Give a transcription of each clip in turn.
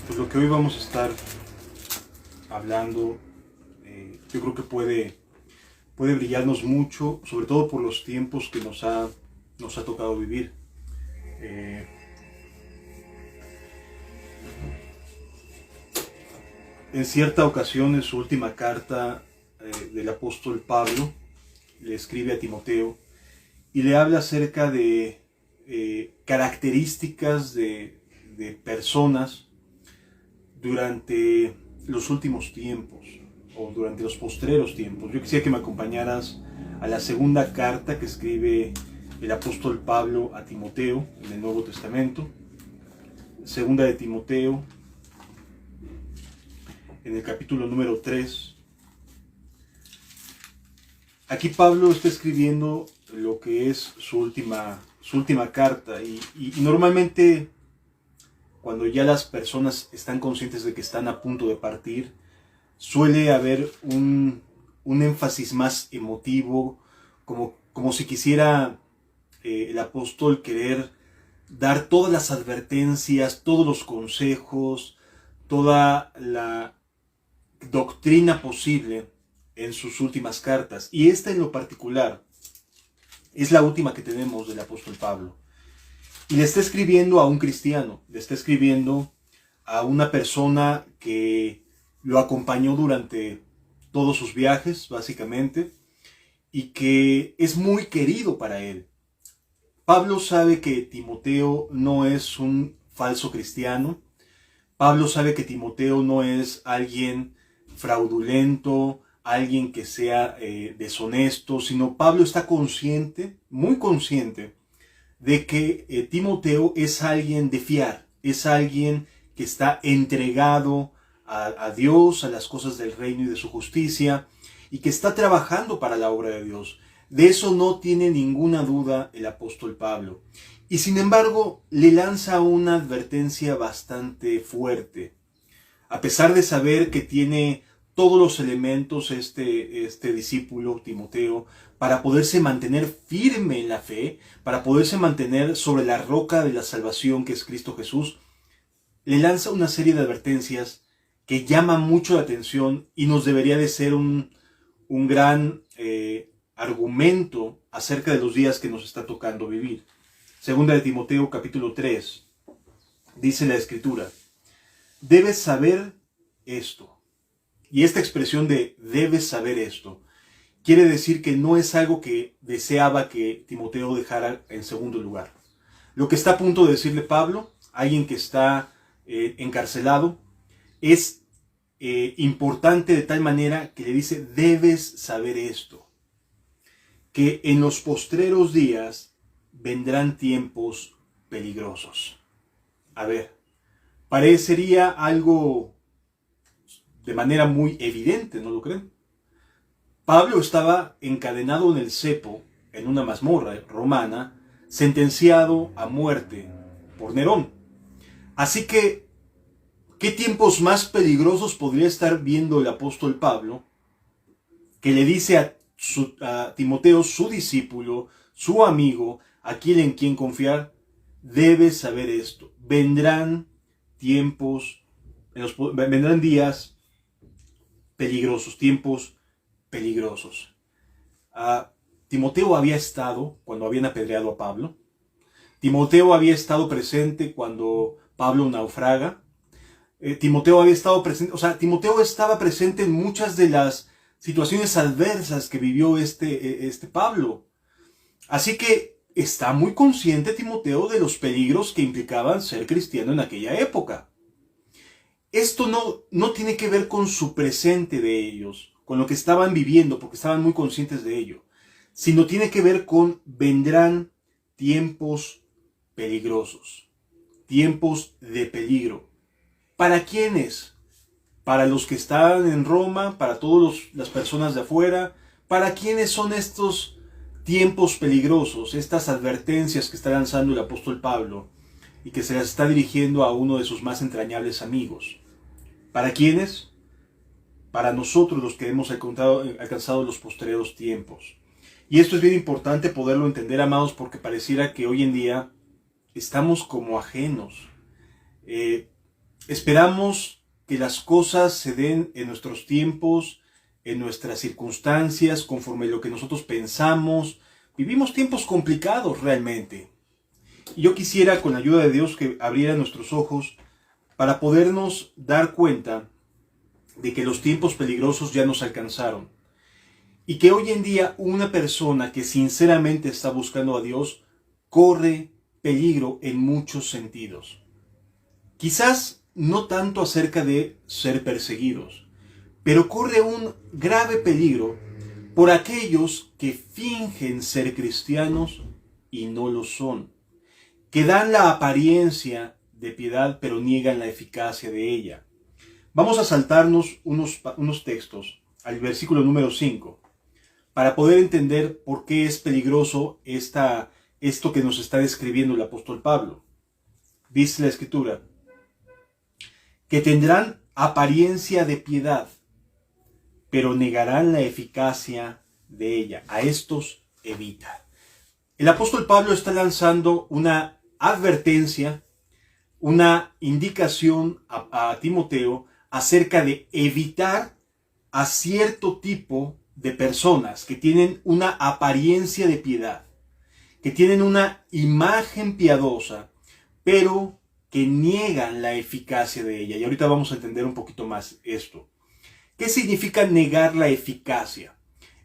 Pues lo que hoy vamos a estar hablando, yo creo que puede brillarnos mucho, sobre todo por los tiempos que nos ha tocado vivir. En cierta ocasión, en su última carta del apóstol Pablo, le escribe a Timoteo y le habla acerca de características de personas durante los últimos tiempos o durante los postreros tiempos. Yo quisiera que me acompañaras a la segunda carta que escribe el apóstol Pablo a Timoteo en el Nuevo Testamento. Segunda de Timoteo, en el capítulo número 3. Aquí Pablo está escribiendo lo que es su última carta y normalmente cuando ya las personas están conscientes de que están a punto de partir, suele haber un énfasis más emotivo, como si quisiera el apóstol querer dar todas las advertencias, todos los consejos, toda la doctrina posible en sus últimas cartas. Y esta en lo particular es la última que tenemos del apóstol Pablo. Y le está escribiendo a un cristiano, le está escribiendo a una persona que lo acompañó durante todos sus viajes, básicamente, y que es muy querido para él. Pablo sabe que Timoteo no es un falso cristiano. Pablo sabe que Timoteo no es alguien fraudulento, alguien que sea deshonesto, sino Pablo está consciente, muy consciente, de que Timoteo es alguien de fiar, es alguien que está entregado a Dios, a las cosas del reino y de su justicia, y que está trabajando para la obra de Dios. De eso no tiene ninguna duda el apóstol Pablo. Y sin embargo, le lanza una advertencia bastante fuerte. A pesar de saber que tiene todos los elementos este discípulo, Timoteo, para poderse mantener firme en la fe, para poderse mantener sobre la roca de la salvación que es Cristo Jesús, le lanza una serie de advertencias que llaman mucho la atención y nos debería de ser un gran argumento acerca de los días que nos está tocando vivir. Segunda de Timoteo capítulo 3, dice la Escritura: debes saber esto. Y esta expresión de debes saber esto quiere decir que no es algo que deseaba que Timoteo dejara en segundo lugar. Lo que está a punto de decirle Pablo, alguien que está encarcelado, es importante de tal manera que le dice: debes saber esto, que en los postreros días vendrán tiempos peligrosos. A ver, parecería algo de manera muy evidente, ¿no lo creen? Pablo estaba encadenado en el cepo, en una mazmorra romana, sentenciado a muerte por Nerón. Así que, ¿qué tiempos más peligrosos podría estar viendo el apóstol Pablo, que le dice a Timoteo, su discípulo, su amigo, aquel en quien confiar? Debes saber esto. Vendrán días peligrosos, tiempos peligrosos. Timoteo había estado cuando habían apedreado a Pablo. Timoteo había estado presente cuando Pablo naufraga. Timoteo estaba presente en muchas de las situaciones adversas que vivió este Pablo. Así que está muy consciente Timoteo de los peligros que implicaban ser cristiano en aquella época. Esto no tiene que ver con su presente de ellos, con lo que estaban viviendo, porque estaban muy conscientes de ello, sino tiene que ver con vendrán tiempos peligrosos, tiempos de peligro. ¿Para quiénes? Para los que están en Roma, para todas las personas de afuera. ¿Para quiénes son estos tiempos peligrosos, estas advertencias que está lanzando el apóstol Pablo y que se las está dirigiendo a uno de sus más entrañables amigos? ¿Para quiénes? Para nosotros, los que hemos alcanzado los postreros tiempos. Y esto es bien importante poderlo entender, amados, porque pareciera que hoy en día estamos como ajenos. Esperamos que las cosas se den en nuestros tiempos, en nuestras circunstancias, conforme lo que nosotros pensamos. Vivimos tiempos complicados realmente. Y yo quisiera, con la ayuda de Dios, que abriera nuestros ojos para podernos dar cuenta de que los tiempos peligrosos ya nos alcanzaron. Y que hoy en día una persona que sinceramente está buscando a Dios corre peligro en muchos sentidos. Quizás no tanto acerca de ser perseguidos, pero corre un grave peligro por aquellos que fingen ser cristianos y no lo son, que dan la apariencia de piedad pero niegan la eficacia de ella. Vamos a saltarnos unos textos al versículo número 5 para poder entender por qué es peligroso esto que nos está describiendo el apóstol Pablo. Dice la Escritura, que tendrán apariencia de piedad, pero negarán la eficacia de ella. A estos evita. El apóstol Pablo está lanzando una advertencia, una indicación a Timoteo acerca de evitar a cierto tipo de personas que tienen una apariencia de piedad, que tienen una imagen piadosa, pero que niegan la eficacia de ella. Y ahorita vamos a entender un poquito más esto. ¿Qué significa negar la eficacia?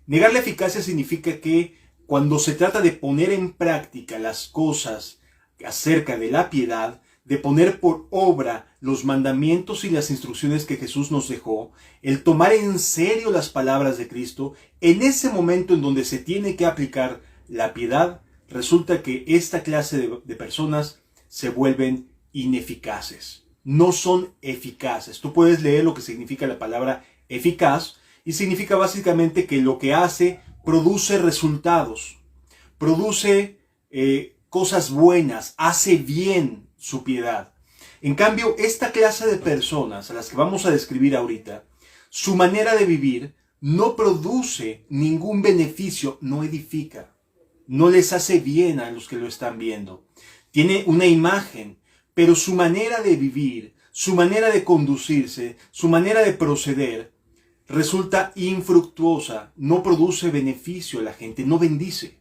Negar la eficacia significa que cuando se trata de poner en práctica las cosas acerca de la piedad, de poner por obra los mandamientos y las instrucciones que Jesús nos dejó, el tomar en serio las palabras de Cristo, en ese momento en donde se tiene que aplicar la piedad, resulta que esta clase de personas se vuelven ineficaces. No son eficaces. Tú puedes leer lo que significa la palabra eficaz y significa básicamente que lo que hace produce resultados, produce cosas buenas, hace bien su piedad. En cambio, esta clase de personas a las que vamos a describir ahorita, su manera de vivir no produce ningún beneficio, no edifica, no les hace bien a los que lo están viendo. Tiene una imagen, pero su manera de vivir, su manera de conducirse, su manera de proceder, resulta infructuosa, no produce beneficio a la gente, no bendice,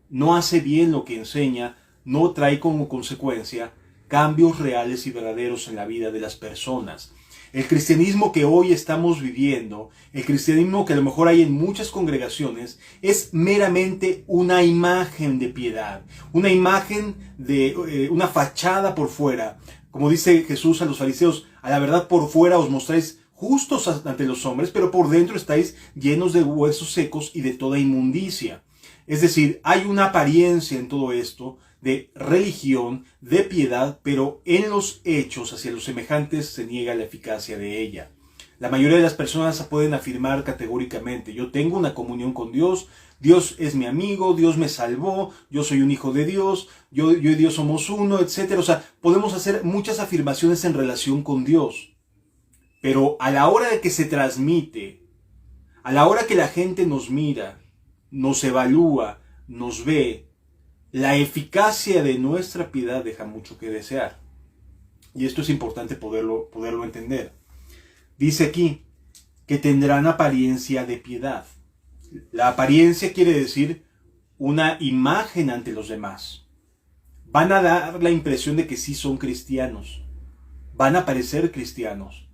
no hace bien lo que enseña, no trae como consecuencia cambios reales y verdaderos en la vida de las personas. El cristianismo que hoy estamos viviendo, el cristianismo que a lo mejor hay en muchas congregaciones, es meramente una imagen de piedad, una imagen de una fachada por fuera. Como dice Jesús a los fariseos, a la verdad por fuera os mostráis justos ante los hombres, pero por dentro estáis llenos de huesos secos y de toda inmundicia. Es decir, hay una apariencia en todo esto de religión, de piedad, pero en los hechos hacia los semejantes se niega la eficacia de ella. La mayoría de las personas pueden afirmar categóricamente, yo tengo una comunión con Dios, Dios es mi amigo, Dios me salvó, yo soy un hijo de Dios, yo y Dios somos uno, etc. O sea, podemos hacer muchas afirmaciones en relación con Dios. Pero a la hora de que se transmite, a la hora que la gente nos mira, nos evalúa, nos ve, la eficacia de nuestra piedad deja mucho que desear. Y esto es importante poderlo entender. Dice aquí que tendrán apariencia de piedad. La apariencia quiere decir una imagen ante los demás. Van a dar la impresión de que sí son cristianos. Van a parecer cristianos.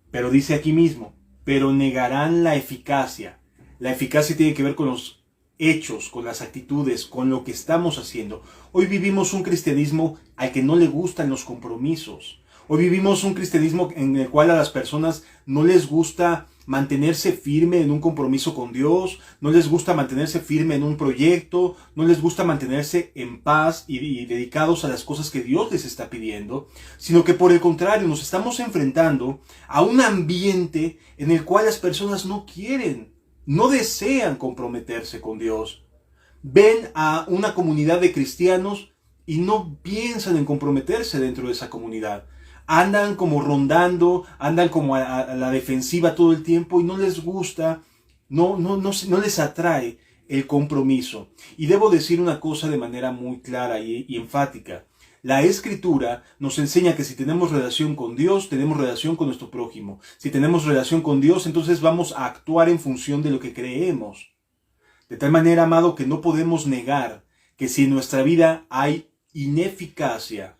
Pero dice aquí mismo, pero negarán la eficacia. La eficacia tiene que ver con los hechos, con las actitudes, con lo que estamos haciendo. Hoy vivimos un cristianismo al que no le gustan los compromisos. Hoy vivimos un cristianismo en el cual a las personas no les gusta mantenerse firme en un compromiso con Dios, no les gusta mantenerse firme en un proyecto, no les gusta mantenerse en paz y dedicados a las cosas que Dios les está pidiendo, sino que por el contrario nos estamos enfrentando a un ambiente en el cual las personas no quieren, no desean comprometerse con Dios. Ven a una comunidad de cristianos y no piensan en comprometerse dentro de esa comunidad. Andan como rondando, andan como a la defensiva todo el tiempo y no les gusta, no les atrae el compromiso. Y debo decir una cosa de manera muy clara y enfática. La Escritura nos enseña que si tenemos relación con Dios, tenemos relación con nuestro prójimo. Si tenemos relación con Dios, entonces vamos a actuar en función de lo que creemos. De tal manera, amado, que no podemos negar que si en nuestra vida hay ineficacia,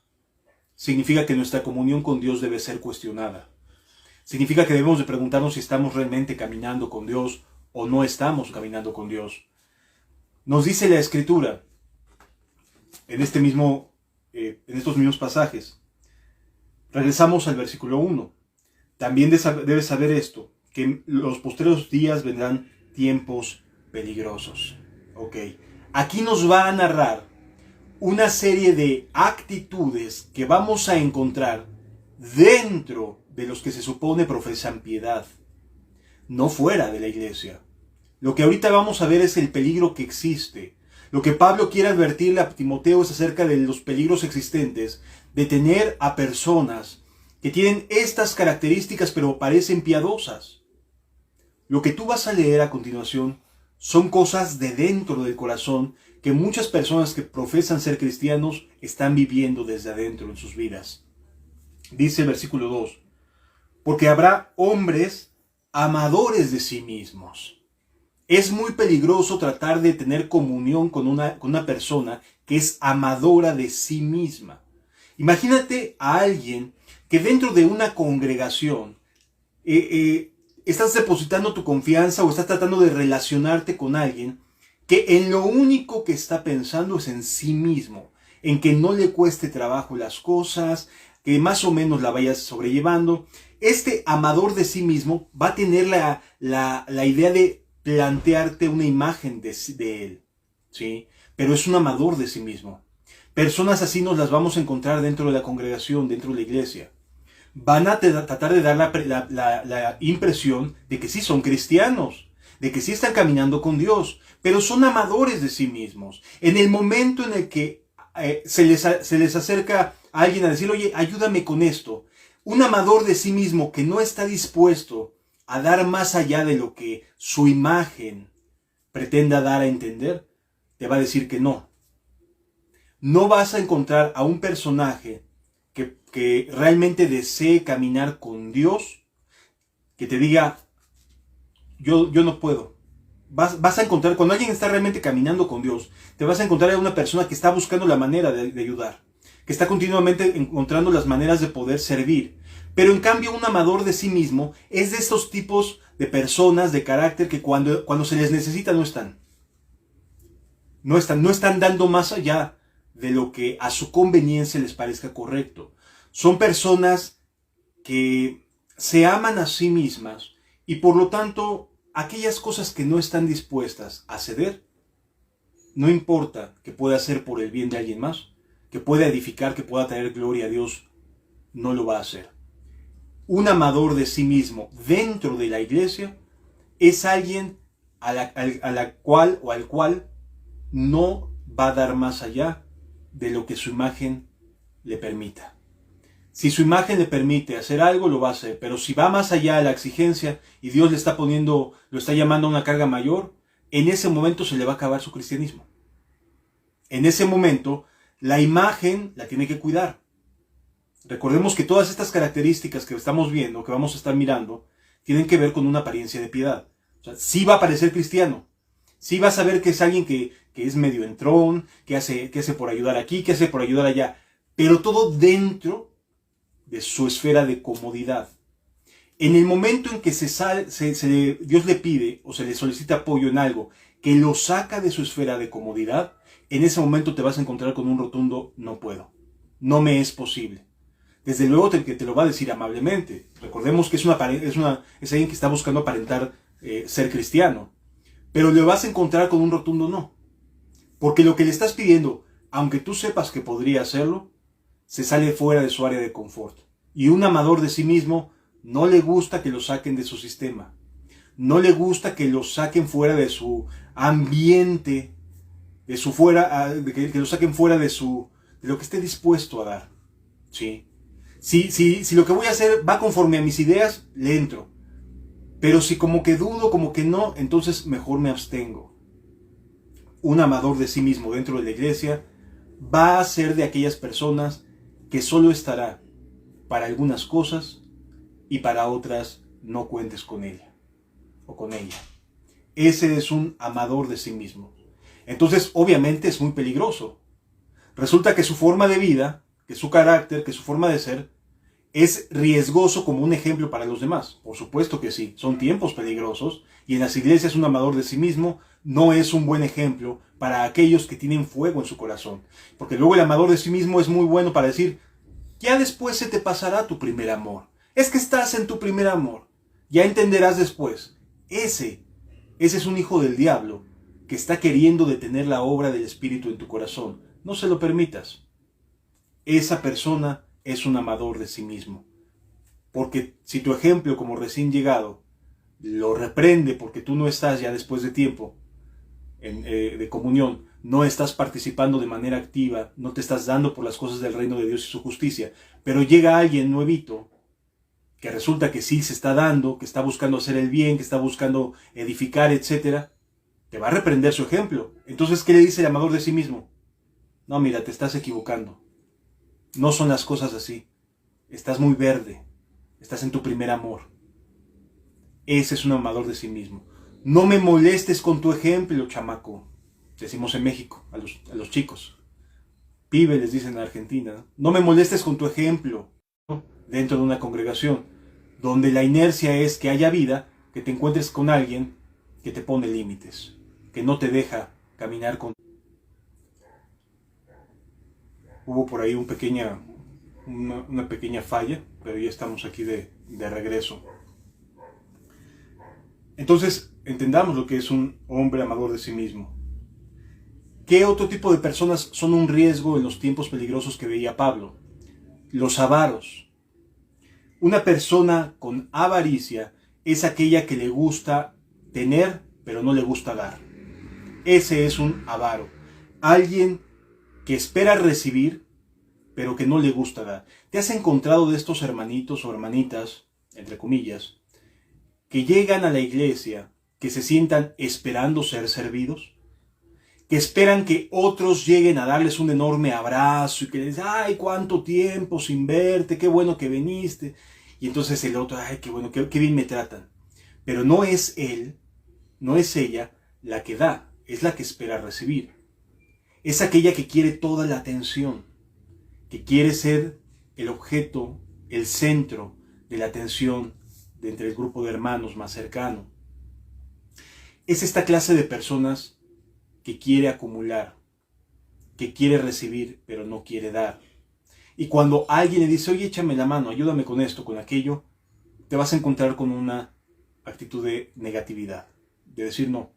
significa que nuestra comunión con Dios debe ser cuestionada. Significa que debemos de preguntarnos si estamos realmente caminando con Dios o no estamos caminando con Dios. Nos dice la Escritura en estos mismos pasajes. Regresamos al versículo 1. También debes saber esto, que en los postreros días vendrán tiempos peligrosos. Ok. Aquí nos va a narrar una serie de actitudes que vamos a encontrar dentro de los que se supone profesan piedad, no fuera de la iglesia. Lo que ahorita vamos a ver es el peligro que existe. Lo que Pablo quiere advertirle a Timoteo es acerca de los peligros existentes de tener a personas que tienen estas características pero parecen piadosas. Lo que tú vas a leer a continuación son cosas de dentro del corazón que muchas personas que profesan ser cristianos están viviendo desde adentro en sus vidas. Dice el versículo 2, porque habrá hombres amadores de sí mismos. Es muy peligroso tratar de tener comunión con una persona que es amadora de sí misma. Imagínate a alguien que dentro de una congregación estás depositando tu confianza o estás tratando de relacionarte con alguien que en lo único que está pensando es en sí mismo, en que no le cueste trabajo las cosas, que más o menos la vayas sobrellevando. Este amador de sí mismo va a tener la idea de plantearte una imagen de él, ¿sí? Pero es un amador de sí mismo. Personas así nos las vamos a encontrar dentro de la congregación, dentro de la iglesia. Van a tratar de dar la impresión de que sí son cristianos, de que sí están caminando con Dios, pero son amadores de sí mismos. En el momento en el que se les acerca a alguien a decir, oye, ayúdame con esto, un amador de sí mismo que no está dispuesto a dar más allá de lo que su imagen pretenda dar a entender, te va a decir que no. No vas a encontrar a un personaje que realmente desee caminar con Dios, que te diga, yo no puedo. Vas a encontrar, cuando alguien está realmente caminando con Dios, te vas a encontrar a una persona que está buscando la manera de ayudar, que está continuamente encontrando las maneras de poder servir. Pero en cambio un amador de sí mismo es de estos tipos de personas de carácter que cuando se les necesita no están. No están dando más allá de lo que a su conveniencia les parezca correcto. Son personas que se aman a sí mismas y por lo tanto aquellas cosas que no están dispuestas a ceder, no importa que pueda ser por el bien de alguien más, que pueda edificar, que pueda traer gloria a Dios, no lo va a hacer. Un amador de sí mismo dentro de la iglesia es alguien al cual no va a dar más allá de lo que su imagen le permita. Si su imagen le permite hacer algo, lo va a hacer, pero si va más allá de la exigencia y Dios lo está llamando a una carga mayor, en ese momento se le va a acabar su cristianismo. En ese momento, la imagen la tiene que cuidar. Recordemos que todas estas características que estamos viendo, que vamos a estar mirando, tienen que ver con una apariencia de piedad. O sea, sí va a parecer cristiano. Sí vas a ver que es alguien que es medio entrón, que hace por ayudar aquí, que hace por ayudar allá. Pero todo dentro de su esfera de comodidad. En el momento en que Dios le pide o se le solicita apoyo en algo que lo saca de su esfera de comodidad, en ese momento te vas a encontrar con un rotundo no puedo. No me es posible. Desde luego que te lo va a decir amablemente. Recordemos que es alguien que está buscando aparentar ser cristiano. Pero le vas a encontrar con un rotundo no. Porque lo que le estás pidiendo, aunque tú sepas que podría hacerlo, se sale fuera de su área de confort. Y un amador de sí mismo no le gusta que lo saquen de su sistema. No le gusta que lo saquen fuera de su ambiente, que lo saquen fuera de lo que esté dispuesto a dar. ¿Sí? Si lo que voy a hacer va conforme a mis ideas, le entro. Pero si como que dudo, como que no, entonces mejor me abstengo. Un amador de sí mismo dentro de la iglesia va a ser de aquellas personas que solo estará para algunas cosas y para otras no cuentes con ella o con ella. Ese es un amador de sí mismo. Entonces, obviamente es muy peligroso. Resulta que su forma de vida, que su carácter, que su forma de ser, es riesgoso como un ejemplo para los demás. Por supuesto que sí, son tiempos peligrosos y en las iglesias un amador de sí mismo no es un buen ejemplo para aquellos que tienen fuego en su corazón. Porque luego el amador de sí mismo es muy bueno para decir, ya después se te pasará tu primer amor. Es que estás en tu primer amor. Ya entenderás después. Ese es un hijo del diablo que está queriendo detener la obra del Espíritu en tu corazón. No se lo permitas. Esa persona es un amador de sí mismo. Porque si tu ejemplo como recién llegado lo reprende porque tú no estás ya después de tiempo de comunión, no estás participando de manera activa, no te estás dando por las cosas del reino de Dios y su justicia, pero llega alguien nuevito que resulta que sí se está dando, que está buscando hacer el bien, que está buscando edificar, etcétera, te va a reprender su ejemplo. Entonces, ¿qué le dice el amador de sí mismo? No, mira, te estás equivocando. No son las cosas así. Estás muy verde. Estás en tu primer amor. Ese es un amador de sí mismo. No me molestes con tu ejemplo, chamaco. Decimos en México a los chicos. Pibe, les dicen en Argentina. No me molestes con tu ejemplo dentro de una congregación donde la inercia es que haya vida, que te encuentres con alguien que te pone límites, que no te deja caminar con... Hubo por ahí una pequeña falla, pero ya estamos aquí de regreso. Entonces, entendamos lo que es un hombre amador de sí mismo. ¿Qué otro tipo de personas son un riesgo en los tiempos peligrosos que veía Pablo? Los avaros. Una persona con avaricia es aquella que le gusta tener, pero no le gusta dar. Ese es un avaro. Alguien que espera recibir, pero que no le gusta dar. ¿Te has encontrado de estos hermanitos o hermanitas, entre comillas, que llegan a la iglesia, que se sientan esperando ser servidos? Que esperan que otros lleguen a darles un enorme abrazo y que les dicen, ay, cuánto tiempo sin verte, qué bueno que viniste. Y entonces el otro, ay, qué bueno, qué bien me tratan. Pero no es él, no es ella la que da, es la que espera recibir. Es aquella que quiere toda la atención, que quiere ser el objeto, el centro de la atención de entre el grupo de hermanos más cercano. Es esta clase de personas que quiere acumular, que quiere recibir, pero no quiere dar. Y cuando alguien le dice, oye, échame la mano, ayúdame con esto, con aquello, te vas a encontrar con una actitud de negatividad, de decir, no,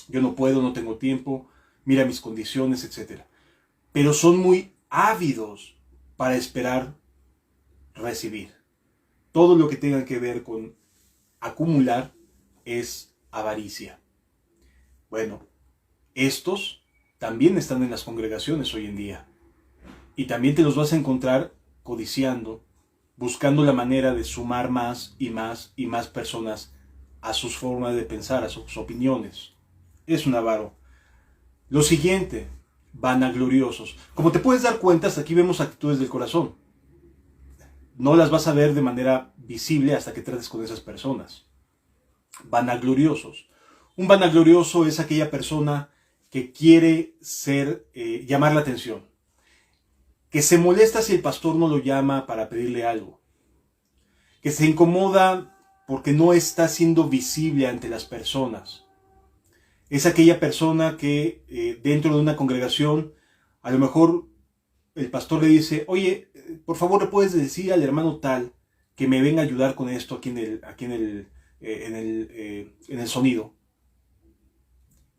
yo no puedo, no tengo tiempo, mira mis condiciones, etc. Pero son muy ávidos para esperar recibir. Todo lo que tenga que ver con acumular es avaricia. Bueno, estos también están en las congregaciones hoy en día. Y también te los vas a encontrar codiciando, buscando la manera de sumar más y más y más personas a sus formas de pensar, a sus opiniones. Es un avaro. Lo siguiente, vanagloriosos. Como te puedes dar cuenta, hasta aquí vemos actitudes del corazón. No las vas a ver de manera visible hasta que trates con esas personas. Vanagloriosos. Un vanaglorioso es aquella persona que quiere llamar la atención, que se molesta si el pastor no lo llama para pedirle algo, que se incomoda porque no está siendo visible ante las personas. Es aquella persona que dentro de una congregación, a lo mejor el pastor le dice, oye, por favor le puedes decir al hermano tal que me venga a ayudar con esto aquí en el sonido.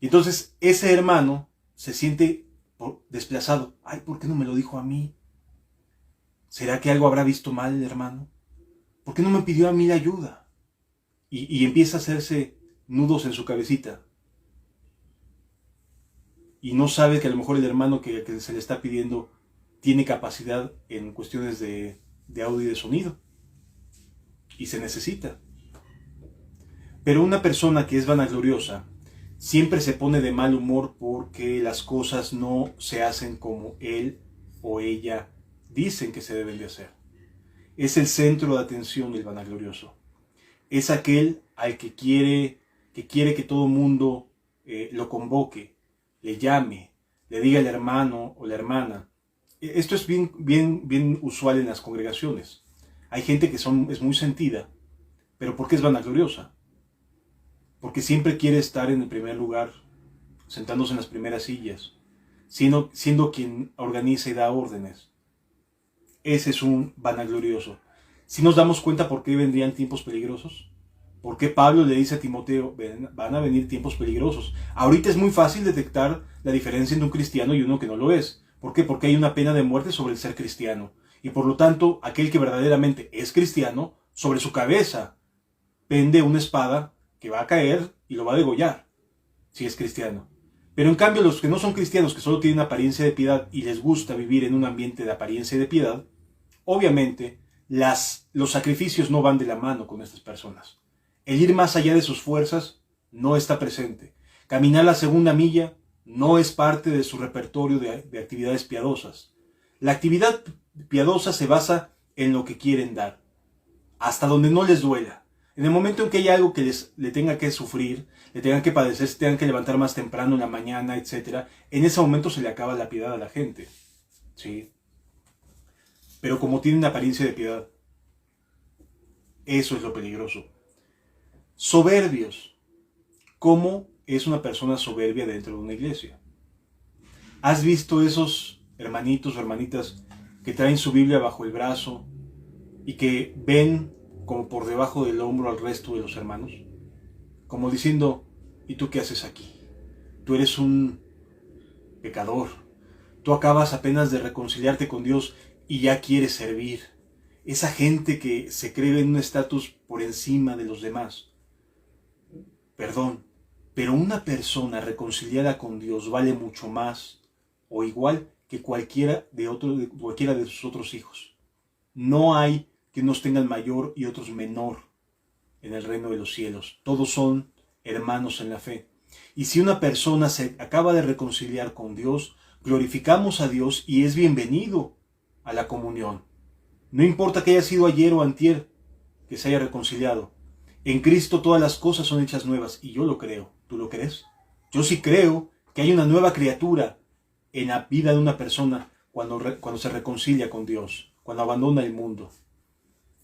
Y entonces ese hermano se siente desplazado. Ay, ¿por qué no me lo dijo a mí? ¿Será que algo habrá visto mal el hermano? ¿Por qué no me pidió a mí la ayuda? Y empieza a hacerse nudos en su cabecita. Y no sabe que a lo mejor el hermano que se le está pidiendo tiene capacidad en cuestiones de audio y de sonido. Y se necesita. Pero una persona que es vanagloriosa siempre se pone de mal humor porque las cosas no se hacen como él o ella dicen que se deben de hacer. Es el centro de atención del vanaglorioso. Es aquel al que quiere que todo el mundo lo convoque, le llame, le diga al hermano o la hermana. Esto es bien usual en las congregaciones. Hay gente que es muy sentida, pero ¿por qué es vanagloriosa? Porque siempre quiere estar en el primer lugar, sentándose en las primeras sillas, siendo quien organiza y da órdenes. Ese es un vanaglorioso. Si nos damos cuenta por qué vendrían tiempos peligrosos, por qué Pablo le dice a Timoteo, van a venir tiempos peligrosos. Ahorita es muy fácil detectar la diferencia entre un cristiano y uno que no lo es. ¿Por qué? Porque hay una pena de muerte sobre el ser cristiano. Y por lo tanto, aquel que verdaderamente es cristiano, sobre su cabeza pende una espada que va a caer y lo va a degollar, si es cristiano. Pero en cambio, los que no son cristianos, que solo tienen apariencia de piedad y les gusta vivir en un ambiente de apariencia de piedad, obviamente los sacrificios no van de la mano con estas personas. El ir más allá de sus fuerzas no está presente. Caminar la segunda milla no es parte de su repertorio de actividades piadosas. La actividad piadosa se basa en lo que quieren dar, hasta donde no les duela. En el momento en que hay algo que le tenga que sufrir, le tengan que padecer, se tengan que levantar más temprano en la mañana, etc., en ese momento se le acaba la piedad a la gente. ¿Sí? Pero como tienen apariencia de piedad, eso es lo peligroso. Soberbios. ¿Cómo es una persona soberbia dentro de una iglesia? ¿Has visto esos hermanitos o hermanitas que traen su Biblia bajo el brazo y que ven como por debajo del hombro al resto de los hermanos? Como diciendo, ¿y tú qué haces aquí? Tú eres un pecador. Tú acabas apenas de reconciliarte con Dios y ya quieres servir. Esa gente que se cree en un estatus por encima de los demás. Perdón, pero una persona reconciliada con Dios vale mucho más o igual que cualquiera de sus otros hijos. No hay que unos tengan mayor y otros menor en el reino de los cielos. Todos son hermanos en la fe. Y si una persona se acaba de reconciliar con Dios, glorificamos a Dios y es bienvenido a la comunión. No importa que haya sido ayer o antier que se haya reconciliado. En Cristo todas las cosas son hechas nuevas y yo lo creo. ¿Tú lo crees? Yo sí creo que hay una nueva criatura en la vida de una persona cuando se reconcilia con Dios, cuando abandona el mundo.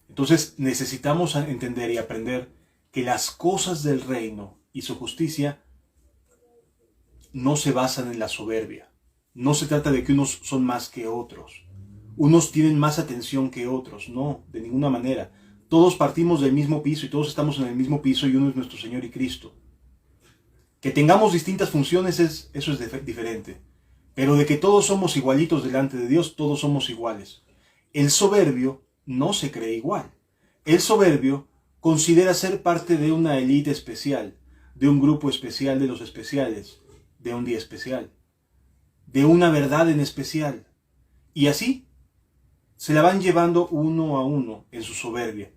Entonces necesitamos entender y aprender que las cosas del reino y su justicia no se basan en la soberbia. No se trata de que unos son más que otros. Unos tienen más atención que otros. No, de ninguna manera. Todos partimos del mismo piso y todos estamos en el mismo piso y uno es nuestro Señor y Cristo. Que tengamos distintas funciones, eso es diferente. Pero de que todos somos igualitos delante de Dios, todos somos iguales. El soberbio no se cree igual. El soberbio considera ser parte de una élite especial, de un grupo especial de los especiales, de un día especial, de una verdad en especial. Y así se la van llevando uno a uno en su soberbia.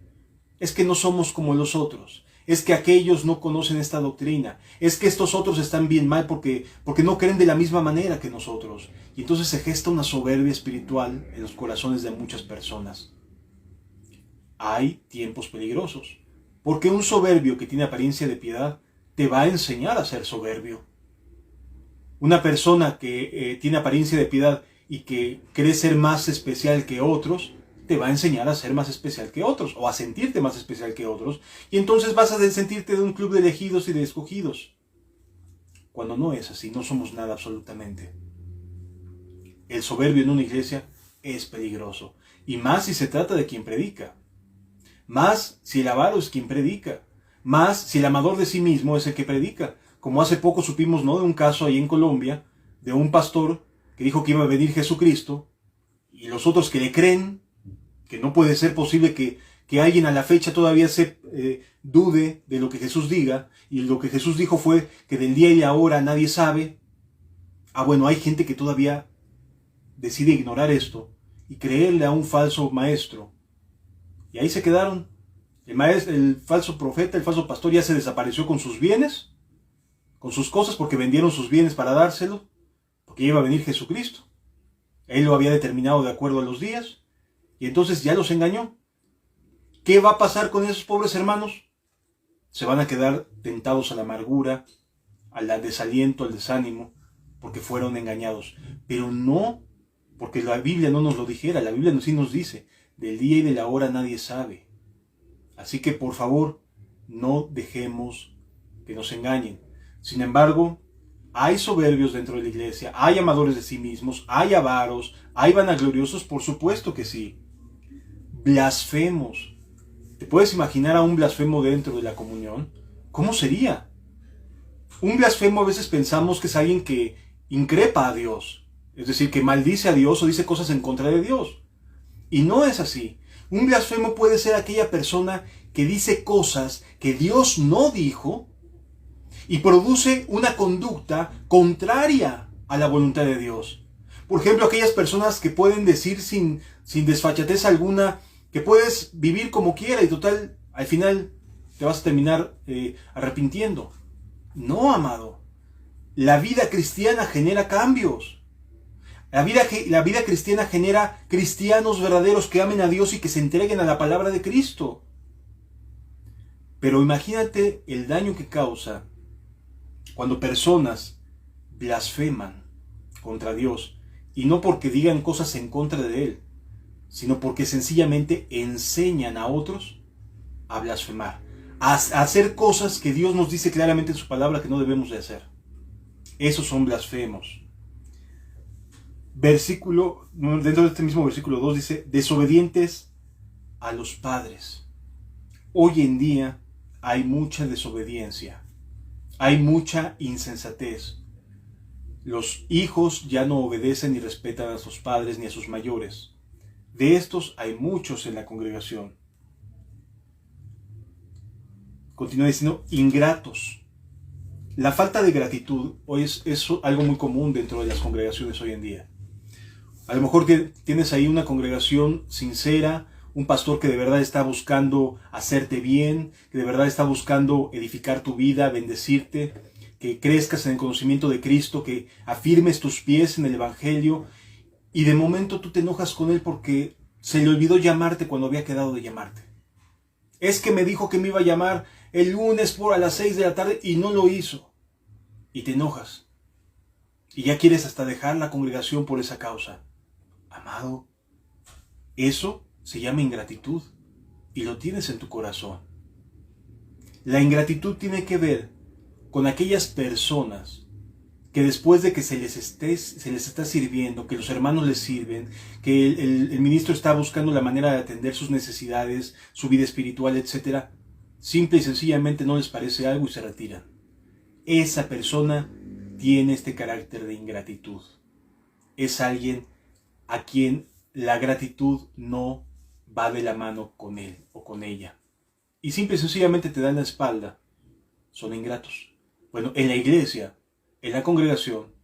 Es que no somos como los otros. Es que aquellos no conocen esta doctrina. Es que estos otros están bien mal porque no creen de la misma manera que nosotros. Y entonces se gesta una soberbia espiritual en los corazones de muchas personas. Hay tiempos peligrosos. Porque un soberbio que tiene apariencia de piedad te va a enseñar a ser soberbio. Una persona que tiene apariencia de piedad y que cree ser más especial que otros, te va a enseñar a ser más especial que otros, o a sentirte más especial que otros, y entonces vas a sentirte de un club de elegidos y de escogidos. Cuando no es así, no somos nada absolutamente. El soberbio en una iglesia es peligroso, y más si se trata de quien predica, más si el avaro es quien predica, más si el amador de sí mismo es el que predica, como hace poco supimos, ¿no?, de un caso ahí en Colombia, de un pastor que dijo que iba a venir Jesucristo, y los otros que le creen, que no puede ser posible que alguien a la fecha todavía se dude de lo que Jesús diga, y lo que Jesús dijo fue que del día y la hora nadie sabe. Bueno, hay gente que todavía decide ignorar esto y creerle a un falso maestro. Y ahí se quedaron. El falso profeta, el falso pastor ya se desapareció con sus bienes, con sus cosas porque vendieron sus bienes para dárselo, porque iba a venir Jesucristo. Él lo había determinado de acuerdo a los días y entonces ya los engañó. ¿Qué va a pasar con esos pobres hermanos? Se van a quedar tentados a la amargura, al desaliento, al desánimo, porque fueron engañados. Pero no porque la Biblia no nos lo dijera. La Biblia sí nos dice, del día y de la hora nadie sabe. Así que por favor, no dejemos que nos engañen. Sin embargo, hay soberbios dentro de la iglesia, hay amadores de sí mismos, hay avaros, hay vanagloriosos, por supuesto que sí. Blasfemos. ¿Te puedes imaginar a un blasfemo dentro de la comunión? ¿Cómo sería? Un blasfemo a veces pensamos que es alguien que increpa a Dios, es decir, que maldice a Dios o dice cosas en contra de Dios. Y no es así. Un blasfemo puede ser aquella persona que dice cosas que Dios no dijo y produce una conducta contraria a la voluntad de Dios. Por ejemplo, aquellas personas que pueden decir sin desfachatez alguna que puedes vivir como quiera y total, al final te vas a terminar arrepintiendo. No, amado. La vida cristiana genera cambios. La vida cristiana genera cristianos verdaderos que amen a Dios y que se entreguen a la palabra de Cristo. Pero imagínate el daño que causa cuando personas blasfeman contra Dios, y no porque digan cosas en contra de Él, sino porque sencillamente enseñan a otros a blasfemar, a hacer cosas que Dios nos dice claramente en su palabra que no debemos de hacer. Esos son blasfemos. Dentro de este mismo versículo 2 dice, desobedientes a los padres. Hoy en día hay mucha desobediencia, hay mucha insensatez. Los hijos ya no obedecen ni respetan a sus padres ni a sus mayores. De estos hay muchos en la congregación. Continúa diciendo, ingratos. La falta de gratitud hoy es algo muy común dentro de las congregaciones hoy en día. A lo mejor tienes ahí una congregación sincera, un pastor que de verdad está buscando hacerte bien, que de verdad está buscando edificar tu vida, bendecirte, que crezcas en el conocimiento de Cristo, que afirmes tus pies en el Evangelio, y de momento tú te enojas con él porque se le olvidó llamarte cuando había quedado de llamarte. Es que me dijo que me iba a llamar el lunes a las 6 de la tarde y no lo hizo. Y te enojas. Y ya quieres hasta dejar la congregación por esa causa. Amado, eso se llama ingratitud y lo tienes en tu corazón. La ingratitud tiene que ver con aquellas personas que después de que se les está sirviendo, que los hermanos les sirven, que el ministro está buscando la manera de atender sus necesidades, su vida espiritual, etc., simple y sencillamente no les parece algo y se retiran. Esa persona tiene este carácter de ingratitud. Es alguien a quien la gratitud no va de la mano con él o con ella. Y simple y sencillamente te dan la espalda. Son ingratos. Bueno, en la iglesia, en la congregación,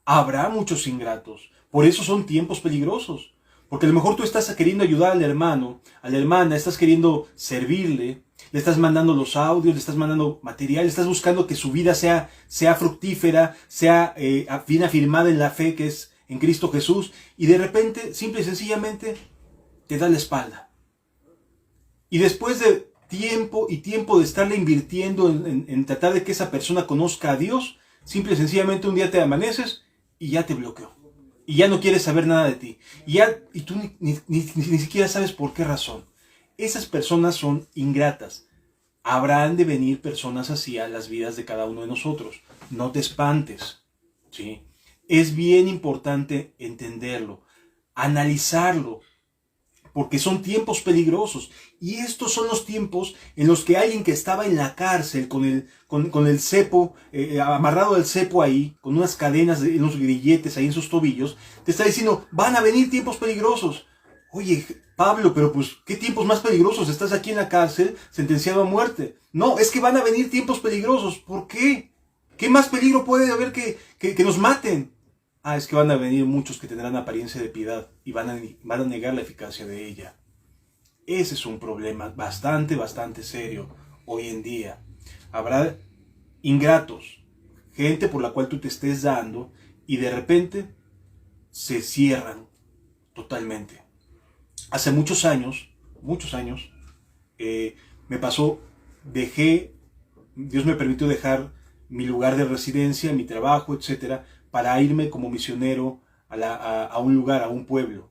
habrá muchos ingratos. Por eso son tiempos peligrosos. Porque a lo mejor tú estás queriendo ayudar al hermano, a la hermana, estás queriendo servirle, le estás mandando los audios, le estás mandando material, estás buscando que su vida sea fructífera, sea bien afirmada en la fe que es en Cristo Jesús, y de repente, simple y sencillamente, te da la espalda. Y después de tiempo y tiempo de estarle invirtiendo en tratar de que esa persona conozca a Dios, simple y sencillamente un día te amaneces y ya te bloqueó. Y ya no quieres saber nada de ti. Y tú ni siquiera sabes por qué razón. Esas personas son ingratas. Habrán de venir personas así a las vidas de cada uno de nosotros. No te espantes, ¿sí? Es bien importante entenderlo, analizarlo, porque son tiempos peligrosos. Y estos son los tiempos en los que alguien que estaba en la cárcel con el cepo, amarrado al cepo ahí, con unas cadenas, unos grilletes ahí en sus tobillos, te está diciendo, van a venir tiempos peligrosos. Oye, Pablo, pero pues, ¿qué tiempos más peligrosos? Estás aquí en la cárcel, sentenciado a muerte. No, es que van a venir tiempos peligrosos. ¿Por qué? ¿Qué más peligro puede haber que nos maten? Es que van a venir muchos que tendrán apariencia de piedad y van a negar la eficacia de ella. Ese es un problema bastante serio hoy en día. Habrá ingratos, gente por la cual tú te estés dando y de repente se cierran totalmente. Hace muchos años, me pasó, Dios me permitió dejar mi lugar de residencia, mi trabajo, etcétera, para irme como misionero a un lugar, a un pueblo.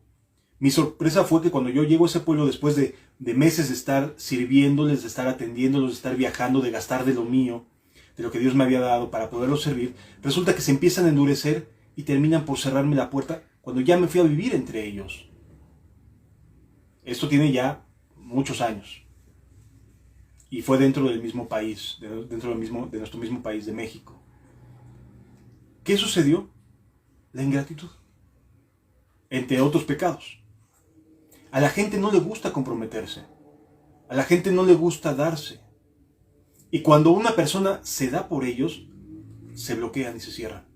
Mi sorpresa fue que cuando yo llego a ese pueblo, después de meses de estar sirviéndoles, de estar atendiéndolos, de estar viajando, de gastar de lo mío, de lo que Dios me había dado para poderlos servir, resulta que se empiezan a endurecer y terminan por cerrarme la puerta cuando ya me fui a vivir entre ellos. Esto tiene ya muchos años. Y fue dentro del mismo país, de nuestro mismo país, de México. ¿Qué sucedió? La ingratitud. Entre otros pecados. A la gente no le gusta comprometerse. A la gente no le gusta darse. Y cuando una persona se da por ellos, se bloquean y se cierran.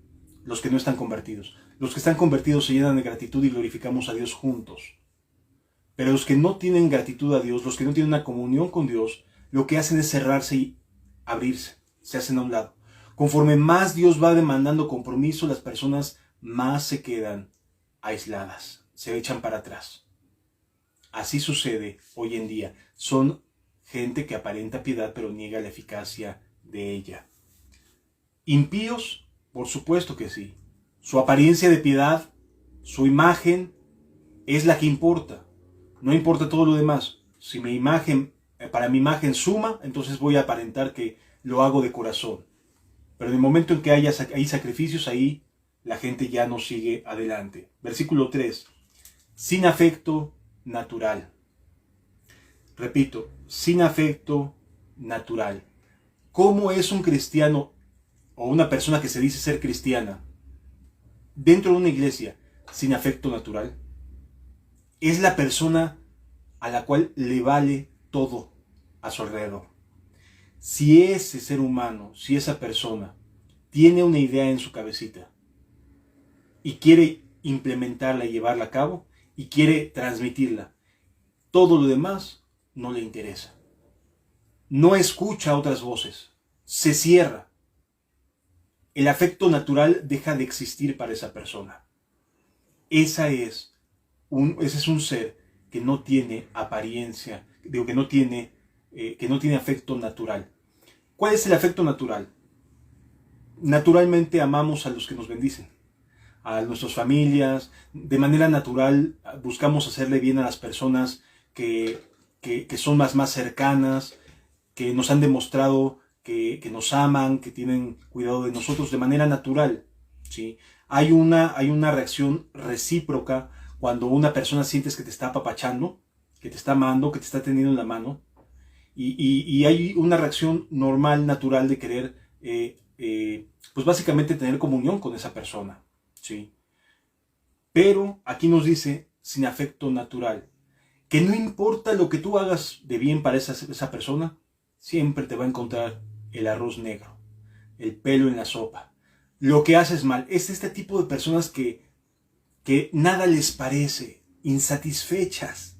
Los que no están convertidos. Los que están convertidos se llenan de gratitud y glorificamos a Dios juntos. Pero los que no tienen gratitud a Dios, los que no tienen una comunión con Dios, lo que hacen es cerrarse y abrirse. Se hacen a un lado. Conforme más Dios va demandando compromiso, las personas más se quedan aisladas. Se echan para atrás. Así sucede hoy en día. Son gente que aparenta piedad, pero niega la eficacia de ella. ¿Impíos? Por supuesto que sí. Su apariencia de piedad, su imagen, es la que importa. No importa todo lo demás. Si para mi imagen suma, entonces voy a aparentar que lo hago de corazón. Pero en el momento en que hay sacrificios, ahí la gente ya no sigue adelante. Versículo 3. Sin afecto natural. Repito, sin afecto natural. ¿Cómo es un cristiano o una persona que se dice ser cristiana dentro de una iglesia sin afecto natural? Es la persona a la cual le vale todo a su alrededor. Si ese ser humano, si esa persona tiene una idea en su cabecita y quiere implementarla y llevarla a cabo y quiere transmitirla, todo lo demás no le interesa. No escucha otras voces, se cierra. El afecto natural deja de existir para esa persona. Ese es un ser que no tiene apariencia, que no tiene afecto natural. ¿Cuál es el afecto natural? Naturalmente amamos a los que nos bendicen, a nuestras familias. De manera natural buscamos hacerle bien a las personas que son más cercanas, que nos han demostrado que nos aman, que tienen cuidado de nosotros de manera natural, ¿sí? Hay una reacción recíproca cuando una persona sientes que te está apapachando, que te está amando, que te está teniendo en la mano, y hay una reacción normal, natural de querer, pues básicamente tener comunión con esa persona, ¿sí? Pero aquí nos dice, sin afecto natural, que no importa lo que tú hagas de bien para esa persona, siempre te va a encontrar el arroz negro, el pelo en la sopa, lo que haces mal. Es este tipo de personas que nada les parece, insatisfechas.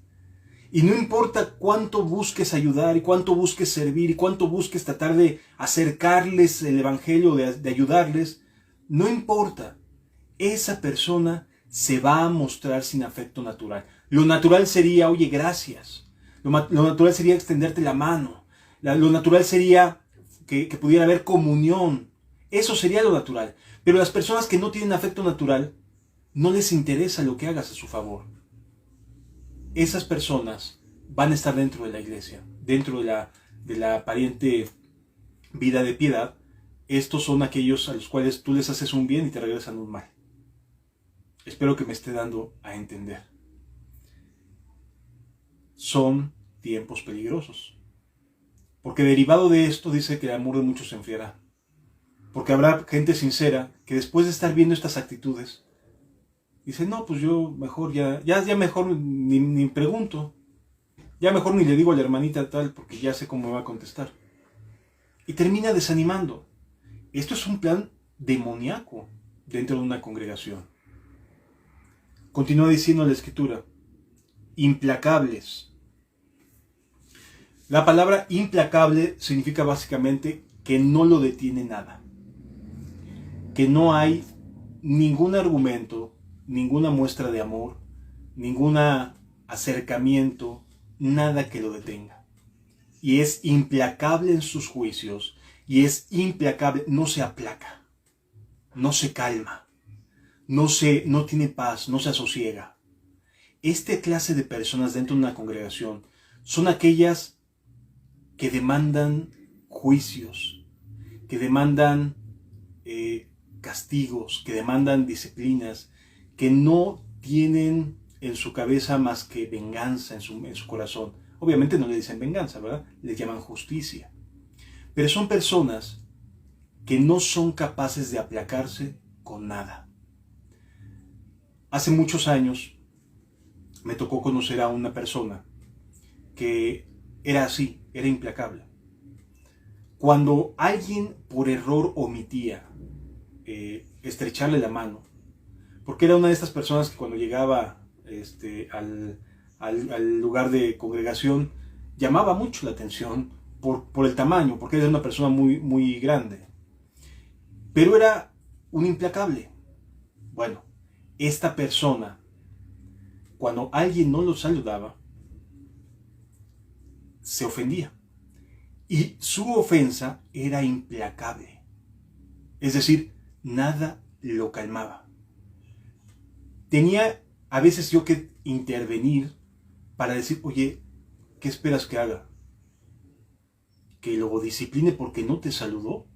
Y no importa cuánto busques ayudar y cuánto busques servir y cuánto busques tratar de acercarles el evangelio, de ayudarles, no importa. Esa persona se va a mostrar sin afecto natural. Lo natural sería, oye, gracias. Lo natural sería extenderte la mano. Lo natural sería que pudiera haber comunión. Eso sería lo natural. Pero las personas que no tienen afecto natural, no les interesa lo que hagas a su favor. Esas personas van a estar dentro de la iglesia, dentro de la aparente vida de piedad. Estos son aquellos a los cuales tú les haces un bien y te regresan un mal. Espero que me esté dando a entender. Son tiempos peligrosos. Porque derivado de esto dice que el amor de muchos se enfriará. Porque habrá gente sincera que después de estar viendo estas actitudes, dice, no, pues yo mejor ya mejor ni pregunto. Ya mejor ni le digo a la hermanita tal porque ya sé cómo me va a contestar. Y termina desanimando. Esto es un plan demoníaco dentro de una congregación. Continúa diciendo la Escritura, implacables. La palabra implacable significa básicamente que no lo detiene nada. que no hay ningún argumento, ninguna muestra de amor, ningún acercamiento, nada que lo detenga. Y es implacable en sus juicios, y es implacable, no se aplaca, no se calma, no tiene paz, no se asosiega. Esta clase de personas dentro de una congregación son aquellas que demandan juicios, que demandan castigos, que demandan disciplinas, que no tienen en su cabeza más que venganza en su corazón. Obviamente no le dicen venganza, ¿verdad? Le llaman justicia. Pero son personas que no son capaces de aplacarse con nada. Hace muchos años me tocó conocer a una persona que era así, era implacable. Cuando alguien por error omitía estrecharle la mano, porque era una de estas personas que cuando llegaba al lugar de congregación llamaba mucho la atención por el tamaño, porque era una persona muy, muy grande. Pero era un implacable. Bueno, esta persona, cuando alguien no lo saludaba, se ofendía. Y su ofensa era implacable. Es decir, nada lo calmaba. Tenía a veces yo que intervenir para decir, oye, ¿qué esperas que haga? ¿Que lo discipline porque no te saludó?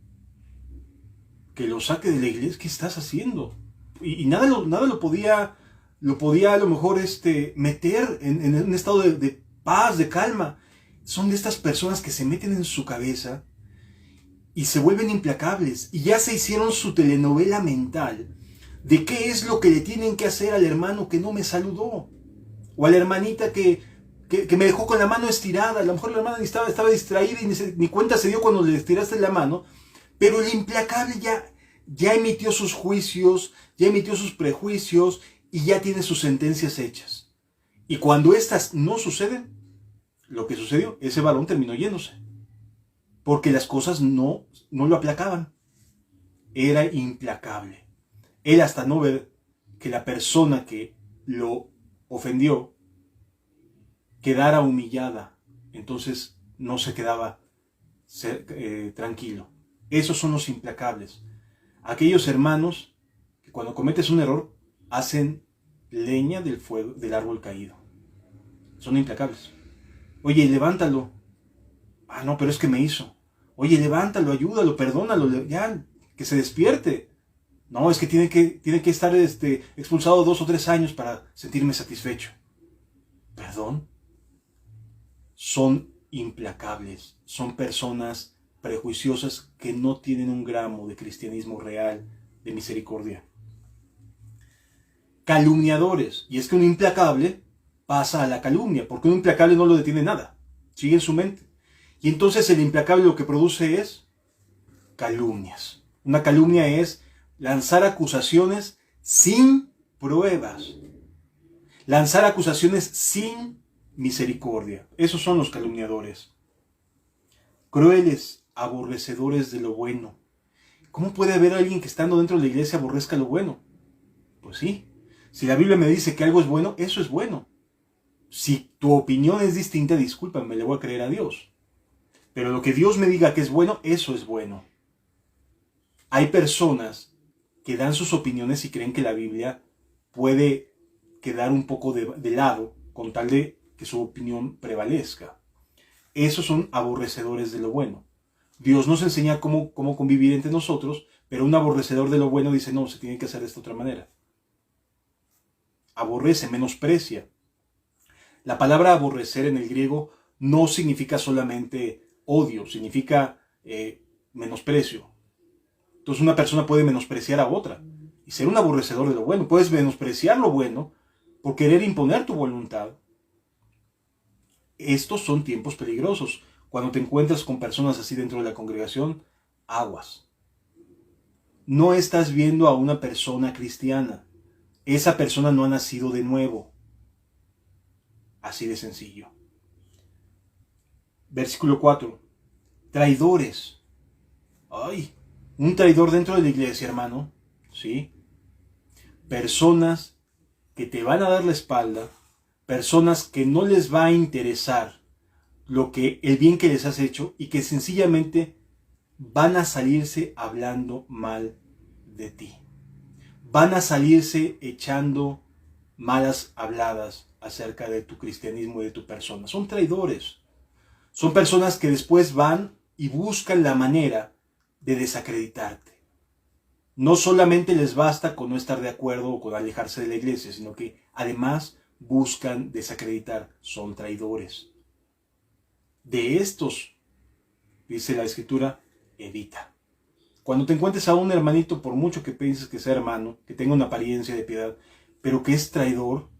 ¿Que lo saque de la iglesia? ¿Qué estás haciendo? Y nada lo podía a lo mejor meter en un estado de paz, de calma. Son de estas personas que se meten en su cabeza y se vuelven implacables. Y ya se hicieron su telenovela mental de qué es lo que le tienen que hacer al hermano que no me saludó. O a la hermanita que me dejó con la mano estirada. A lo mejor la hermana estaba distraída y ni cuenta se dio cuando le estiraste la mano. Pero el implacable ya emitió sus juicios, ya emitió sus prejuicios y ya tiene sus sentencias hechas. Y cuando estas no suceden, lo que sucedió, ese varón terminó yéndose. Porque las cosas no lo aplacaban. Era implacable. Él hasta no ver que la persona que lo ofendió quedara humillada, entonces no se quedaba tranquilo. Esos son los implacables. Aquellos hermanos que cuando cometes un error hacen leña del fuego del árbol caído. Son implacables. Oye, levántalo. Ah, no, pero es que me hizo. Oye, levántalo, ayúdalo, perdónalo, ya, que se despierte. No, es que tiene que estar expulsado 2 o 3 años para sentirme satisfecho. ¿Perdón? Son implacables, son personas prejuiciosas que no tienen un gramo de cristianismo real, de misericordia. Calumniadores, y es que un implacable pasa a la calumnia, porque un implacable no lo detiene nada, sigue en su mente. Y entonces el implacable lo que produce es calumnias. Una calumnia es lanzar acusaciones sin pruebas, lanzar acusaciones sin misericordia. Esos son los calumniadores. Crueles, aborrecedores de lo bueno. ¿Cómo puede haber alguien que estando dentro de la iglesia aborrezca lo bueno? Pues sí, si la Biblia me dice que algo es bueno, eso es bueno. Si tu opinión es distinta, discúlpame, le voy a creer a Dios. Pero lo que Dios me diga que es bueno, eso es bueno. Hay personas que dan sus opiniones y creen que la Biblia puede quedar un poco de lado con tal de que su opinión prevalezca. Esos son aborrecedores de lo bueno. Dios nos enseña cómo convivir entre nosotros, pero un aborrecedor de lo bueno dice, no, se tiene que hacer de esta otra manera. Aborrece, menosprecia. La palabra aborrecer en el griego no significa solamente odio, significa menosprecio. Entonces una persona puede menospreciar a otra y ser un aborrecedor de lo bueno. Puedes menospreciar lo bueno por querer imponer tu voluntad. Estos son tiempos peligrosos. Cuando te encuentras con personas así dentro de la congregación, aguas. No estás viendo a una persona cristiana. Esa persona no ha nacido de nuevo. Así de sencillo. Versículo 4. Traidores. Ay, Un traidor dentro de la iglesia, hermano, ¿sí? Personas que te van a dar la espalda, personas que no les va a interesar el bien que les has hecho y que sencillamente van a salirse hablando mal de ti. Van a salirse echando malas habladas acerca de tu cristianismo y de tu persona. Son traidores. Son personas que después van y buscan la manera de desacreditarte. No solamente les basta con no estar de acuerdo o con alejarse de la iglesia, sino que además buscan desacreditar. Son traidores. De estos, dice la Escritura, evita. Cuando te encuentres a un hermanito, por mucho que pienses que sea hermano, que tenga una apariencia de piedad, pero que es traidor,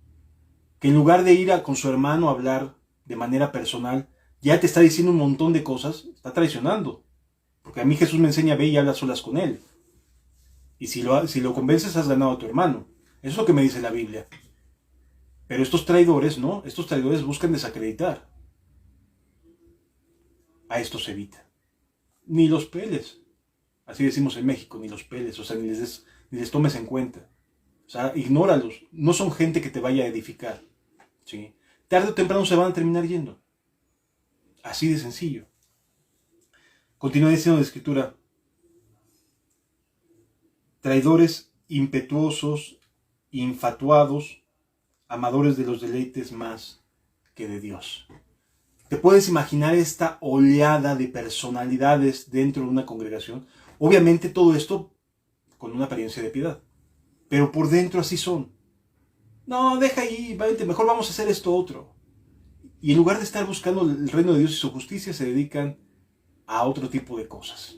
que en lugar de ir con su hermano a hablar de manera personal, ya te está diciendo un montón de cosas, está traicionando. Porque a mí Jesús me enseña, ve y habla solas con él. Y si lo convences, has ganado a tu hermano. Eso es lo que me dice la Biblia. Pero estos traidores, ¿no? Estos traidores buscan desacreditar. A estos evita. Ni los peles. Así decimos en México, ni los peles. O sea, ni les tomes en cuenta. O sea, ignóralos. No son gente que te vaya a edificar. ¿Sí? Tarde o temprano se van a terminar yendo. Así de sencillo. Continúa diciendo la Escritura. Traidores impetuosos, infatuados, amadores de los deleites más que de Dios. ¿Te puedes imaginar esta oleada de personalidades dentro de una congregación? Obviamente todo esto con una apariencia de piedad. Pero por dentro así son. No, deja ahí, mejor vamos a hacer esto otro. Y en lugar de estar buscando el reino de Dios y su justicia, se dedican a otro tipo de cosas.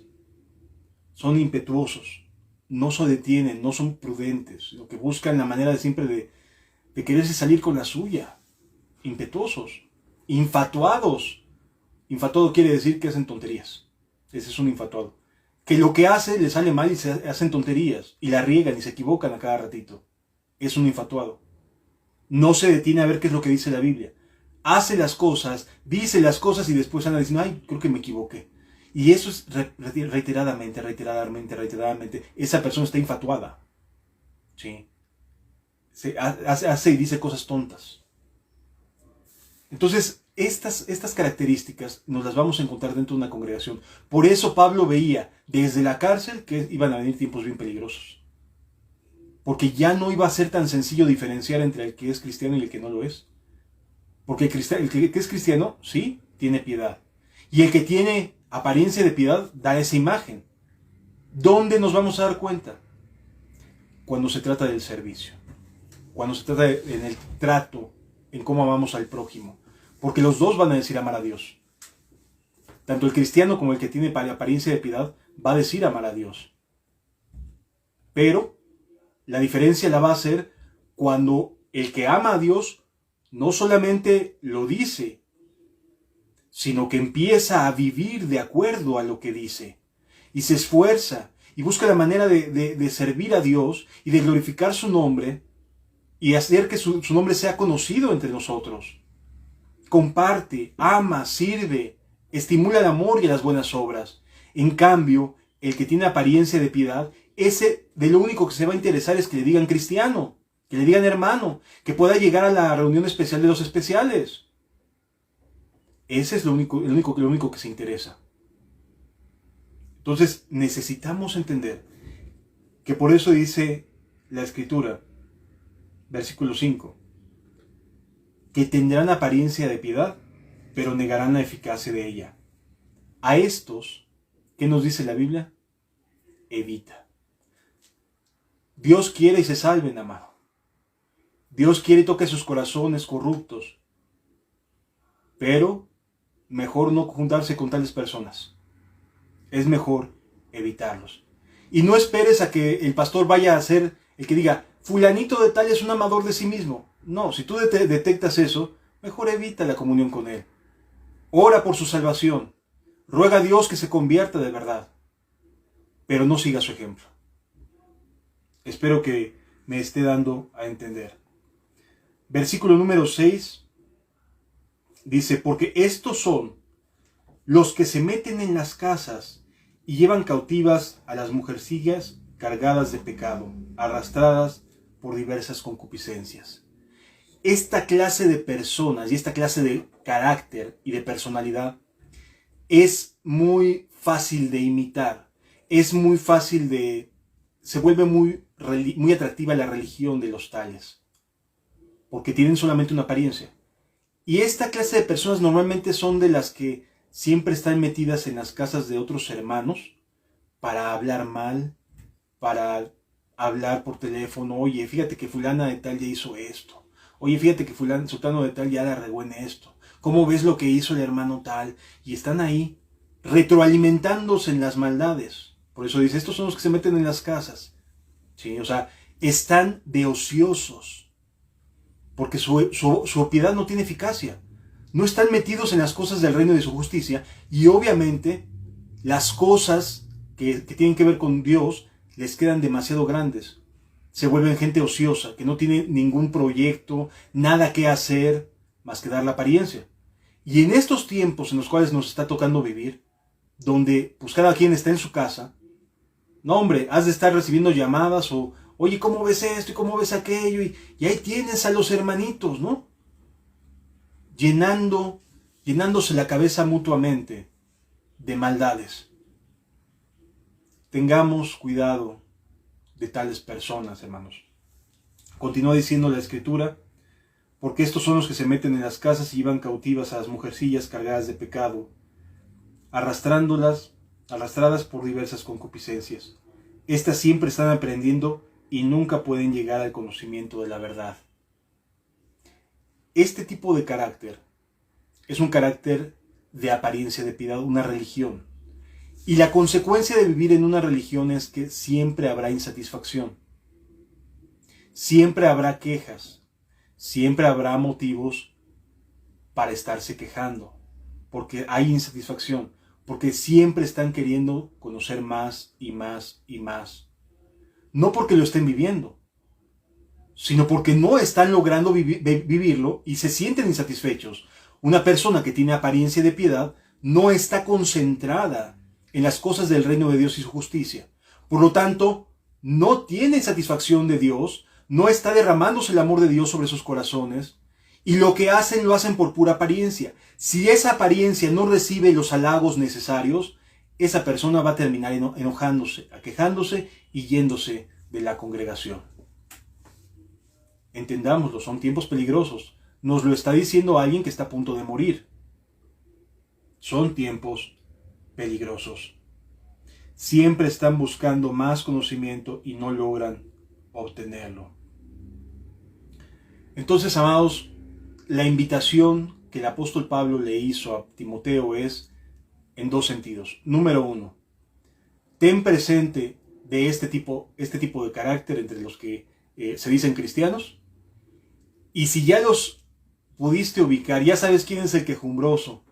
Son impetuosos, no se detienen, no son prudentes, lo que buscan la manera de siempre de quererse salir con la suya. Impetuosos, infatuados. Infatuado quiere decir que hacen tonterías. Ese es un infatuado. Que lo que hace le sale mal y se hacen tonterías, y la riegan y se equivocan a cada ratito. Es un infatuado. No se detiene a ver qué es lo que dice la Biblia. Hace las cosas, dice las cosas y después anda diciendo, ay, creo que me equivoqué. Y eso es reiteradamente. Esa persona está infatuada. ¿Sí? Hace y dice cosas tontas. Entonces, estas características nos las vamos a encontrar dentro de una congregación. Por eso Pablo veía desde la cárcel que iban a venir tiempos bien peligrosos. Porque ya no iba a ser tan sencillo diferenciar entre el que es cristiano y el que no lo es. Porque el que es cristiano, sí, tiene piedad. Y el que tiene apariencia de piedad da esa imagen. ¿Dónde nos vamos a dar cuenta? Cuando se trata del servicio. Cuando se trata en el trato, en cómo amamos al prójimo. Porque los dos van a decir amar a Dios. Tanto el cristiano como el que tiene apariencia de piedad va a decir amar a Dios. Pero la diferencia la va a hacer cuando el que ama a Dios no solamente lo dice, sino que empieza a vivir de acuerdo a lo que dice. Y se esfuerza y busca la manera de servir a Dios y de glorificar su nombre y hacer que su nombre sea conocido entre nosotros. Comparte, ama, sirve, estimula el amor y las buenas obras. En cambio, el que tiene apariencia de piedad, ese de lo único que se va a interesar es que le digan cristiano, que le digan hermano, que pueda llegar a la reunión especial de los especiales. Ese es lo único que se interesa. Entonces necesitamos entender que por eso dice la Escritura, versículo 5, que tendrán apariencia de piedad, pero negarán la eficacia de ella. A estos, ¿qué nos dice la Biblia? Evita. Dios quiere y se salven, amado. Dios quiere y toque sus corazones corruptos. Pero mejor no juntarse con tales personas. Es mejor evitarlos. Y no esperes a que el pastor vaya a ser el que diga, fulanito de tal es un amador de sí mismo. No, si tú detectas eso, mejor evita la comunión con él. Ora por su salvación. Ruega a Dios que se convierta de verdad. Pero no siga su ejemplo. Espero que me esté dando a entender. Versículo número 6 dice, porque estos son los que se meten en las casas y llevan cautivas a las mujercillas cargadas de pecado, arrastradas por diversas concupiscencias. Esta clase de personas y esta clase de carácter y de personalidad es muy fácil de imitar, es muy fácil se vuelve muy atractiva la religión de los tales, porque tienen solamente una apariencia. Y esta clase de personas normalmente son de las que siempre están metidas en las casas de otros hermanos para hablar mal, para hablar por teléfono. Oye, fíjate que fulana de tal ya hizo esto. Oye, fíjate que sultano de tal ya la regó en esto. ¿Cómo ves lo que hizo el hermano tal? Y están ahí retroalimentándose en las maldades. Por eso dice, estos son los que se meten en las casas. ¿Sí? O sea, están de ociosos. Porque su piedad no tiene eficacia. No están metidos en las cosas del reino de su justicia. Y obviamente las cosas que tienen que ver con Dios les quedan demasiado grandes. Se vuelven gente ociosa, que no tiene ningún proyecto, nada que hacer, más que dar la apariencia. Y en estos tiempos en los cuales nos está tocando vivir, donde pues cada quien está en su casa, no hombre, has de estar recibiendo llamadas o, oye, ¿cómo ves esto y cómo ves aquello? Y ahí tienes a los hermanitos, ¿no? Llenándose la cabeza mutuamente de maldades. Tengamos cuidado de tales personas, hermanos. Continúa diciendo la Escritura, porque estos son los que se meten en las casas y llevan cautivas a las mujercillas cargadas de pecado, arrastradas por diversas concupiscencias. Estas siempre están aprendiendo y nunca pueden llegar al conocimiento de la verdad. Este tipo de carácter es un carácter de apariencia de piedad, una religión. Y la consecuencia de vivir en una religión es que siempre habrá insatisfacción. Siempre habrá quejas. Siempre habrá motivos para estarse quejando. Porque hay insatisfacción. Porque siempre están queriendo conocer más y más y más. No porque lo estén viviendo, sino porque no están logrando vivirlo y se sienten insatisfechos. Una persona que tiene apariencia de piedad no está concentrada en las cosas del reino de Dios y su justicia. Por lo tanto, no tiene satisfacción de Dios, no está derramándose el amor de Dios sobre sus corazones, y lo que hacen lo hacen por pura apariencia. Si esa apariencia no recibe los halagos necesarios, esa persona va a terminar enojándose, aquejándose y yéndose de la congregación. Entendámoslo, son tiempos peligrosos. Nos lo está diciendo alguien que está a punto de morir. Son tiempos peligrosos. Siempre están buscando más conocimiento y no logran obtenerlo. Entonces, amados, la invitación que el apóstol Pablo le hizo a Timoteo es en dos sentidos. Número uno, ten presente de este tipo de carácter entre los que se dicen cristianos. Y si ya los pudiste ubicar, ya sabes quién es el quejumbroso,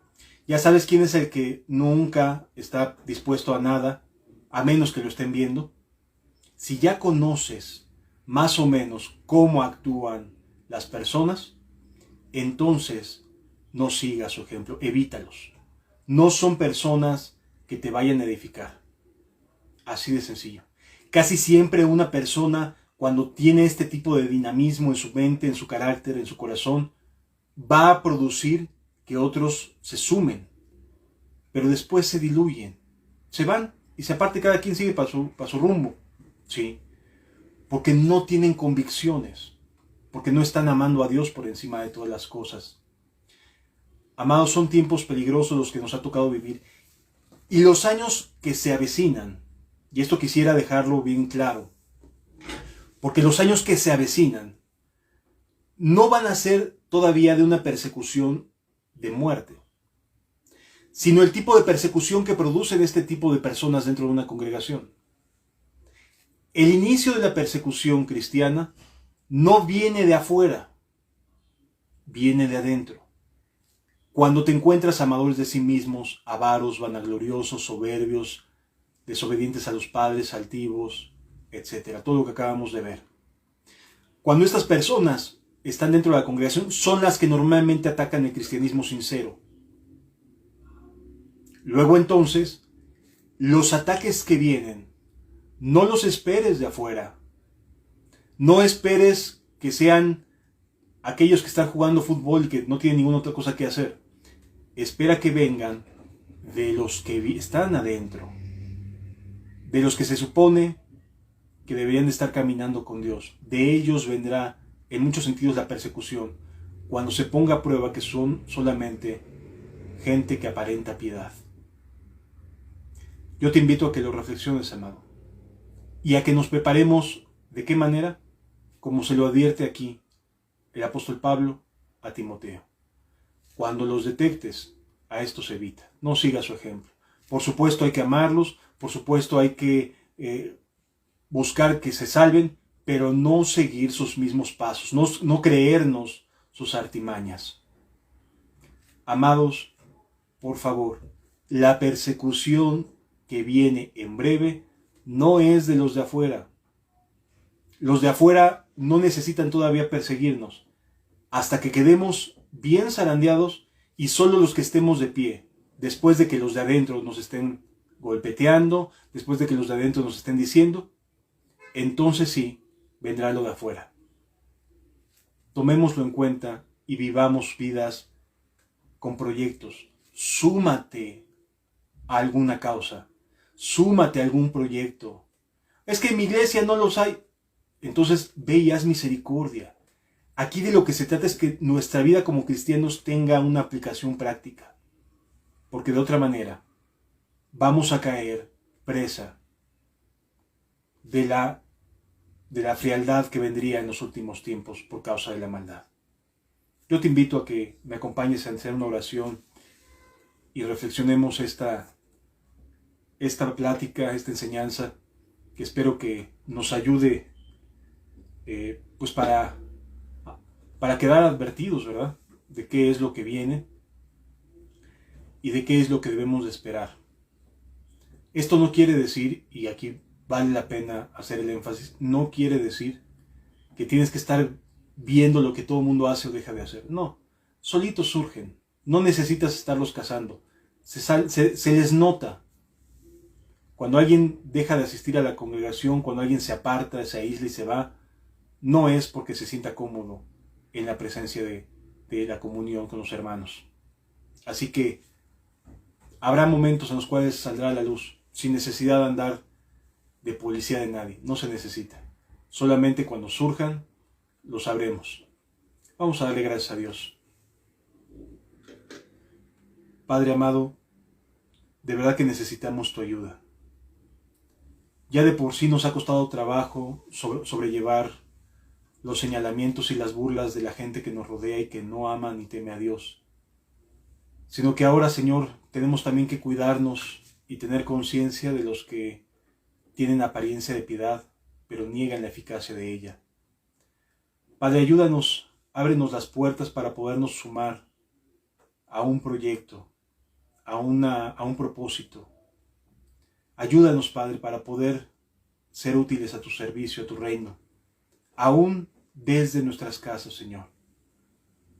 ya sabes quién es el que nunca está dispuesto a nada, a menos que lo estén viendo. Si ya conoces más o menos cómo actúan las personas, entonces no sigas su ejemplo, evítalos. No son personas que te vayan a edificar. Así de sencillo. Casi siempre una persona, cuando tiene este tipo de dinamismo en su mente, en su carácter, en su corazón, va a producir que otros se sumen, pero después se diluyen, se van y se aparte, cada quien sigue para su rumbo, ¿sí? Porque no tienen convicciones, porque no están amando a Dios por encima de todas las cosas. Amados, son tiempos peligrosos los que nos ha tocado vivir, y los años que se avecinan, y esto quisiera dejarlo bien claro, porque los años que se avecinan no van a ser todavía de una persecución de muerte, sino el tipo de persecución que producen este tipo de personas dentro de una congregación. El inicio de la persecución cristiana no viene de afuera, viene de adentro. Cuando te encuentras amadores de sí mismos, avaros, vanagloriosos, soberbios, desobedientes a los padres, altivos, etc. Todo lo que acabamos de ver. Cuando estas personas están dentro de la congregación, son las que normalmente atacan el cristianismo sincero. Luego entonces, los ataques que vienen, no los esperes de afuera. No esperes que sean aquellos que están jugando fútbol y que no tienen ninguna otra cosa que hacer. Espera que vengan de los que están adentro, de los que se supone que deberían de estar caminando con Dios. De ellos vendrá en muchos sentidos la persecución, cuando se ponga a prueba que son solamente gente que aparenta piedad. Yo te invito a que lo reflexiones, amado, y a que nos preparemos. ¿De qué manera? Como se lo advierte aquí el apóstol Pablo a Timoteo. Cuando los detectes, a estos evita. No siga su ejemplo. Por supuesto hay que amarlos, por supuesto hay que buscar que se salven, pero no seguir sus mismos pasos, no creernos sus artimañas. Amados, por favor, la persecución que viene en breve no es de los de afuera. Los de afuera no necesitan todavía perseguirnos hasta que quedemos bien zarandeados y solo los que estemos de pie, después de que los de adentro nos estén golpeteando, después de que los de adentro nos estén diciendo, entonces sí, vendrá lo de afuera. Tomémoslo en cuenta y vivamos vidas con proyectos. Súmate a alguna causa, súmate a algún proyecto. Es que en mi iglesia no los hay. Entonces ve y haz misericordia. Aquí de lo que se trata es que nuestra vida como cristianos tenga una aplicación práctica, porque de otra manera vamos a caer presa de la frialdad que vendría en los últimos tiempos por causa de la maldad. Yo te invito a que me acompañes a hacer una oración y reflexionemos esta plática, esta enseñanza, que espero que nos ayude pues para quedar advertidos, ¿verdad? De qué es lo que viene y de qué es lo que debemos de esperar. Esto no quiere decir, y aquí vale la pena hacer el énfasis, no quiere decir que tienes que estar viendo lo que todo el mundo hace o deja de hacer. No, solitos surgen. No necesitas estarlos cazando. Se les nota. Cuando alguien deja de asistir a la congregación, cuando alguien se aparta, se aísla y se va, no es porque se sienta cómodo en la presencia de la comunión con los hermanos. Así que habrá momentos en los cuales saldrá a la luz, sin necesidad de andar de policía de nadie. No se necesita. Solamente cuando surjan, lo sabremos. Vamos a darle gracias a Dios. Padre amado, de verdad que necesitamos tu ayuda. Ya de por sí nos ha costado trabajo sobrellevar los señalamientos y las burlas de la gente que nos rodea y que no ama ni teme a Dios. Sino que ahora, Señor, tenemos también que cuidarnos y tener conciencia de los que tienen apariencia de piedad, pero niegan la eficacia de ella. Padre, ayúdanos, ábrenos las puertas para podernos sumar a un proyecto, a un propósito. Ayúdanos, Padre, para poder ser útiles a tu servicio, a tu reino, aún desde nuestras casas, Señor.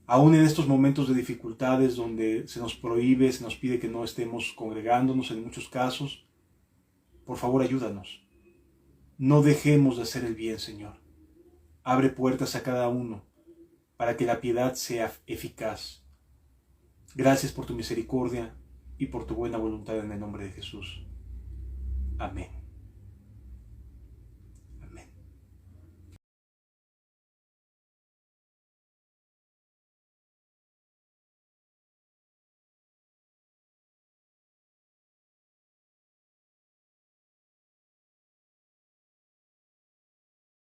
Aún en estos momentos de dificultades donde se nos prohíbe, se nos pide que no estemos congregándonos en muchos casos, por favor, ayúdanos. No dejemos de hacer el bien, Señor. Abre puertas a cada uno para que la piedad sea eficaz. Gracias por tu misericordia y por tu buena voluntad en el nombre de Jesús. Amén.